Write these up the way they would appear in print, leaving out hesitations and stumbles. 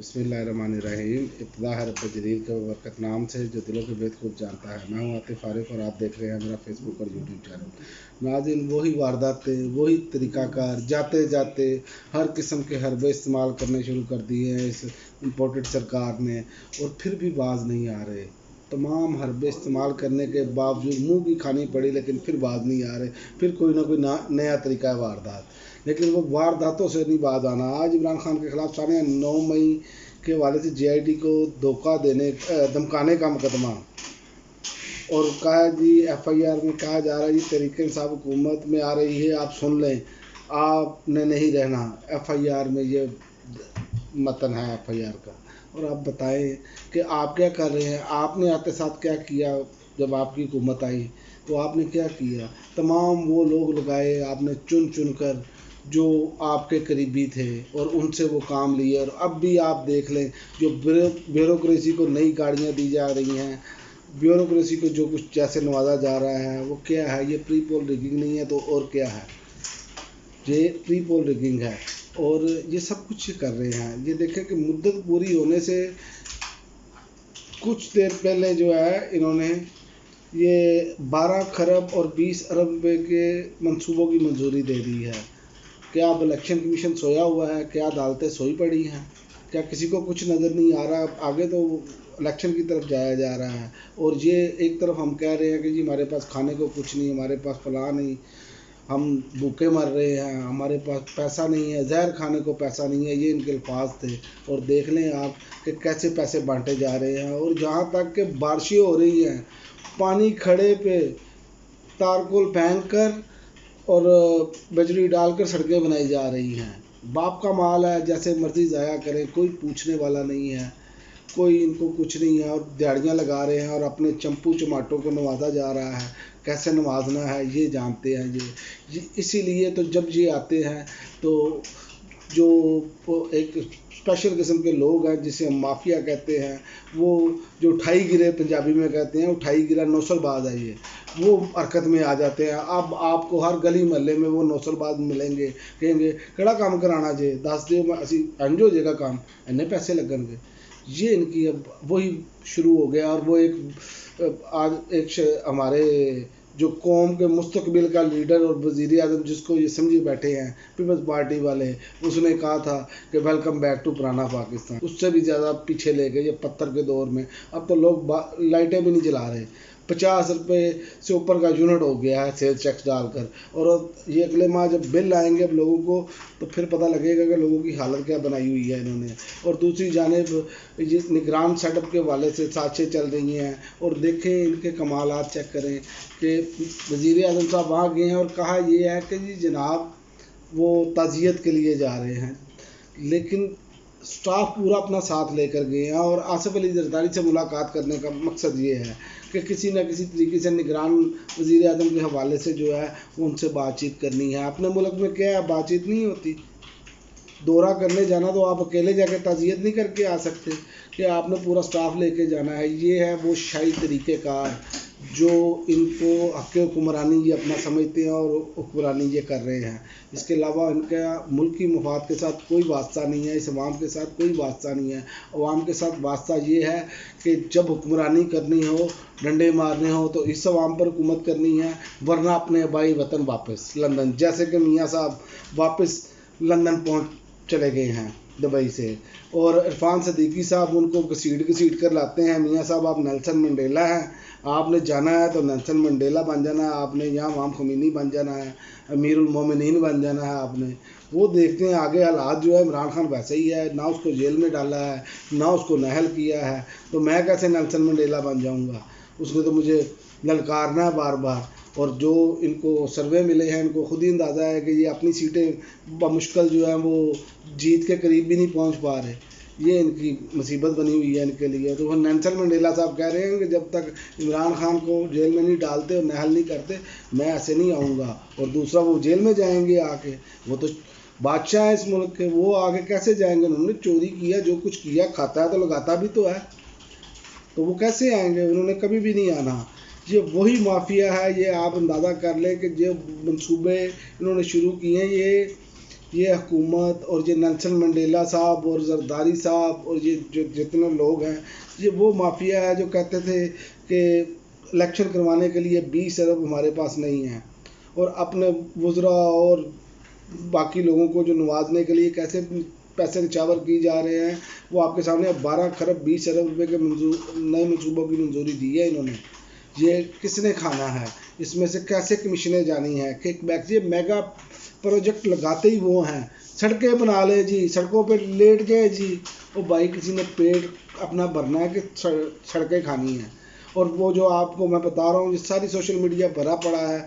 बिस्मिल्लाहिर्रहमानिर्रहीम। इब्तिदा है रब्ब जलील के बरकत नाम से जो दिलों के भेद खूब जानता है। मैं हूँ आतिफ फारिक और आप देख रहे हैं मेरा फेसबुक और यूट्यूब चैनल। नाज़रीन, वही वारदातें, वही तरीक़ाकार, जाते जाते हर किस्म के हरबे इस्तेमाल करने शुरू कर दिए हैं इस इम्पोर्टेड सरकार ने, और फिर भी बाज नहीं आ रहे। तमाम हरबे इस्तेमाल करने के बावजूद मुंह की खानी पड़ी, लेकिन फिर बाज नहीं आ रहे। फिर कोई ना कोई नया तरीका है वारदात, लेकिन वो वारदातों से नहीं बाज आना। आज इमरान खान के खिलाफ सारे 9 मई के हवाले से JID को धोखा देने धमकाने का मुकदमा, और कहा जी FIR में कहा जा रहा है जी तहरीक इंसाफ हुकूमत में आ रही है, आप सुन लें, आपने नहीं रहना। FIR में ये मतन है FIR का। और आप बताएं कि आप क्या कर रहे हैं? आपने आते साथ क्या किया? जब आपकी हुकूमत आई तो आपने क्या किया? तमाम वो लोग लगाए आपने चुन चुन कर जो आपके करीबी थे, और उनसे वो काम लिए। और अब भी आप देख लें, जो ब्यूरोक्रेसी को नई गाड़ियाँ दी जा रही हैं, ब्यूरोक्रेसी को जो कुछ जैसे नवाजा जा रहा है, वो क्या है? ये प्री पोल रिगिंग नहीं है तो और क्या है? ये प्री पोल रिगिंग है, और ये सब कुछ कर रहे हैं। ये देखें कि मुद्दत पूरी होने से कुछ देर पहले जो है इन्होंने ये 12 खरब और 20 अरब रुपए के मंसूबों की मंजूरी दे दी है। क्या अब इलेक्शन कमीशन सोया हुआ है? क्या अदालतें सोई पड़ी हैं? क्या किसी को कुछ नज़र नहीं आ रहा? आगे तो इलेक्शन की तरफ जाया जा रहा है, और ये एक तरफ हम कह रहे हैं कि जी हमारे पास खाने को कुछ नहीं, हमारे पास फलां नहीं, हम भूखे मर रहे हैं, हमारे पास पैसा नहीं है, जहर खाने को पैसा नहीं है। ये इनके अल्फाज थे, और देख लें आप कि कैसे पैसे बांटे जा रहे हैं। और जहाँ तक कि बारिशें हो रही हैं, पानी खड़े पे तारकोल फेंक कर और बजरी डालकर सड़कें बनाई जा रही हैं। बाप का माल है, जैसे मर्जी ज़ाया करें, कोई पूछने वाला नहीं है, कोई इनको कुछ नहीं है। और दिहाड़ियाँ लगा रहे हैं, और अपने चंपू चमाटों को नवाजा जा रहा है। कैसे नवाजना है ये जानते हैं ये इसीलिए तो जब ये आते हैं तो जो एक स्पेशल किस्म के लोग हैं जिसे हम माफिया कहते हैं, वो जो उठाई गिरे पंजाबी में कहते हैं, उठाई गिरा नौसलबाज है, ये वो हरकत में आ जाते हैं। अब आपको हर गली महल्ले में वो नौसलबाज मिलेंगे, कहेंगे कड़ा काम कराना जे, दस दिओ असी इंज हो जाएगा काम, इन्ने पैसे लगनगे। ये इनकी अब वही शुरू हो गया। और वो एक हमारे जो कौम के मुस्तकबिल का लीडर और वज़ीर आज़म जिसको ये समझे बैठे हैं पीपल्स पार्टी वाले, उसने कहा था कि वेलकम बैक टू पुराना पाकिस्तान। उससे भी ज़्यादा पीछे ले गए ये पत्थर के दौर में। अब तो लोग लाइटें भी नहीं जला रहे, 50 रुपये से ऊपर का यूनिट हो गया है सेल्स टैक्स डालकर। और ये अगले माह जब बिल आएंगे अब लोगों को, तो फिर पता लगेगा कि लोगों की हालत क्या बनाई हुई है इन्होंने। और दूसरी जानिब ये निगरान सेटअप के वाले से साजिशें चल रही हैं। और देखें इनके कमालात चेक करें कि वज़ीर आज़म साहब वहाँ गए हैं और कहा ये है कि जी जनाब वो ताज़ियत के लिए जा रहे हैं, लेकिन स्टाफ पूरा अपना साथ लेकर गए हैं। और आसिफ अली जरदारी से मुलाकात करने का मकसद ये है कि किसी न किसी तरीके से निगरान वज़ीर आज़म के हवाले से जो है वो उनसे बातचीत करनी है। अपने मुल्क में क्या है, बातचीत नहीं होती। दौरा करने जाना तो आप अकेले जाकर ताज़ियत नहीं करके आ सकते, कि आपने पूरा स्टाफ लेके जाना है। ये है वो शाही तरीक़ेकार जो इनको हक़ हुक्मरानी ये अपना समझते हैं और हुक्मरानी ये कर रहे हैं। इसके अलावा इनका मुल्क की मफाद के साथ कोई वास्ता नहीं है, इस अवाम के साथ कोई वास्ता नहीं है। अवाम के साथ वास्ता ये है कि जब हुक्मरानी करनी हो, डंडे मारने हो, तो इस अवाम पर हुकूमत करनी है, वरना अपने आबाई वतन वापस लंदन। जैसे कि मियाँ साहब वापस लंदन पहुँच चले गए हैं दुबई से, और इरफान सदीकी साहब उनको घसीट कर लाते हैं। मियाँ साहब आप नेल्सन मंडेला हैं, आपने जाना है तो नेल्सन मंडेला बन जाना है, आपने यहाँ इमाम ख़ुमैनी बन जाना है, अमीरुल मोमिनीन बन जाना है आपने। वो देखते हैं आगे हालात जो है इमरान खान वैसे ही है, ना उसको जेल में डाला है, ना उसको नहल किया है, तो मैं कैसे नेल्सन मंडेला बन जाऊँगा? उसने तो मुझे ललकारना है बार बार। और जो इनको सर्वे मिले हैं, इनको खुद ही अंदाज़ा है कि ये अपनी सीटें बमुश्किल जो है वो जीत के करीब भी नहीं पहुंच पा रहे। ये इनकी मुसीबत बनी हुई है इनके लिए। तो वो नेल्सन मंडेला साहब कह रहे हैं कि जब तक इमरान खान को जेल में नहीं डालते और नहल नहीं करते, मैं ऐसे नहीं आऊँगा। और दूसरा वो जेल में जाएंगे आके, वो तो बादशाह है इस मुल्क के, वो आगे कैसे जाएंगे? उन्होंने चोरी किया, जो कुछ किया, खाता है तो लगाता भी तो है, तो वो कैसे आएंगे? उन्होंने कभी भी नहीं आना। ये वही माफिया है, ये आप अंदाज़ा कर लें कि जो मंसूबे इन्होंने शुरू किए हैं, یہ حکومت اور یہ نیلسن منڈیلا صاحب اور زرداری صاحب اور یہ جو جتنے لوگ ہیں، یہ وہ مافیا ہے جو کہتے تھے کہ الیکشن کروانے کے لیے 20 ارب ہمارے پاس نہیں ہیں، اور اپنے وزراء اور باقی لوگوں کو جو نوازنے کے لیے کیسے پیسے نچاور کی جا رہے ہیں، وہ آپ کے سامنے 12 خرب 20 ارب روپے کے نئے منصوبوں کی منظوری دی ہے انہوں نے۔ یہ کس نے کھانا ہے؟ اس میں سے کیسے کمیشنیں جانی ہیں؟ کہ یہ میگا پروجیکٹ لگاتے ہی وہ ہیں، سڑکیں بنا لے جی، سڑکوں پہ لیٹ گئے جی، وہ بھائی کسی نے پیٹ اپنا بھرنا ہے کہ سڑکیں کھانی ہیں؟ اور وہ جو آپ کو میں بتا رہا ہوں، یہ ساری سوشل میڈیا بھرا پڑا ہے،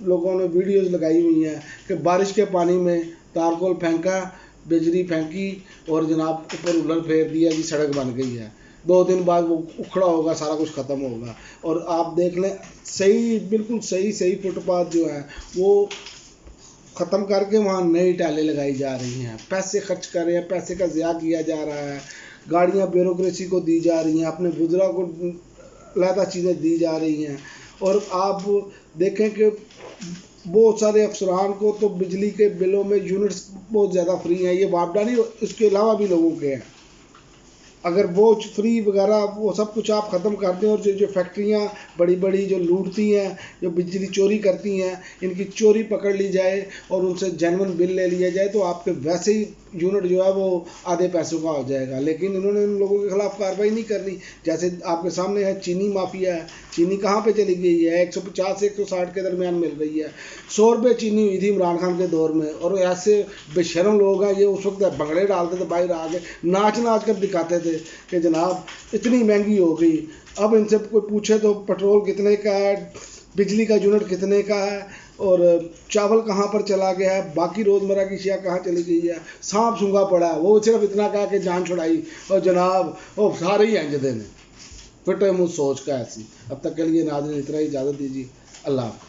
لوگوں نے ویڈیوز لگائی ہوئی ہیں کہ بارش کے پانی میں تارکول پھینکا، بجلی پھینکی اور جناب اوپر الر پھیر دیا جی، سڑک بن گئی ہے۔ 2 دن بعد وہ اکھڑا ہوگا، سارا کچھ ختم ہوگا۔ اور آپ دیکھ لیں، صحیح بالکل صحیح فٹ پاتھ جو ہے وہ ختم کر کے وہاں نئی ٹائلیں لگائی جا رہی ہیں، پیسے خرچ کر رہے ہیں، پیسے کا ضیاع کیا جا رہا ہے، گاڑیاں بیوروکریسی کو دی جا رہی ہیں، اپنے وزراء کو علیحدہ چیزیں دی جا رہی ہیں۔ اور آپ دیکھیں کہ بہت سارے افسران کو تو بجلی کے بلوں میں یونٹس بہت زیادہ فری ہیں، یہ واپڈا نہیں، اس کے علاوہ بھی لوگوں کے ہیں۔ اگر وہ فری وغیرہ وہ سب کچھ آپ ختم کر دیں، اور جو فیکٹریاں بڑی بڑی جو لوٹتی ہیں، جو بجلی چوری کرتی ہیں، ان کی چوری پکڑ لی جائے اور ان سے جینون بل لے لیا جائے، تو آپ کے ویسے ہی یونٹ جو ہے وہ آدھے پیسوں کا ہو جائے گا۔ لیکن انہوں نے ان لوگوں کے خلاف کارروائی نہیں کرنی۔ جیسے آپ کے سامنے ہے چینی مافیا ہے، چینی کہاں پہ چلی گئی ہے؟ 150 سے 160 کے درمیان مل رہی ہے، 100 روپے چینی ہوئی تھی عمران خان کے دور میں، اور ایسے بے شرم لوگ ہیں، یہ اس وقت بھنگڑے ڈالتے تھے باہر آ کے، ناچ کر دکھاتے تھے کہ جناب اتنی مہنگی ہو گئی۔ اب ان سے کوئی پوچھے تو پٹرول کتنے کا ہے، بجلی کا یونٹ کتنے کا ہے، اور چاول کہاں پر چلا گیا ہے، باقی روزمرہ کی اشیاء کہاں چلی گئی ہے، سانپ سونگا پڑا ہے، وہ صرف اتنا کہا کہ جان چھڑائی، اور جناب وہ سارے ہی انجدے نے پھٹے منہ سوچ کا ایسی۔ اب تک کے لیے ناظرین اتنا ہی، اجازت دیجیے، اللہ حافظ۔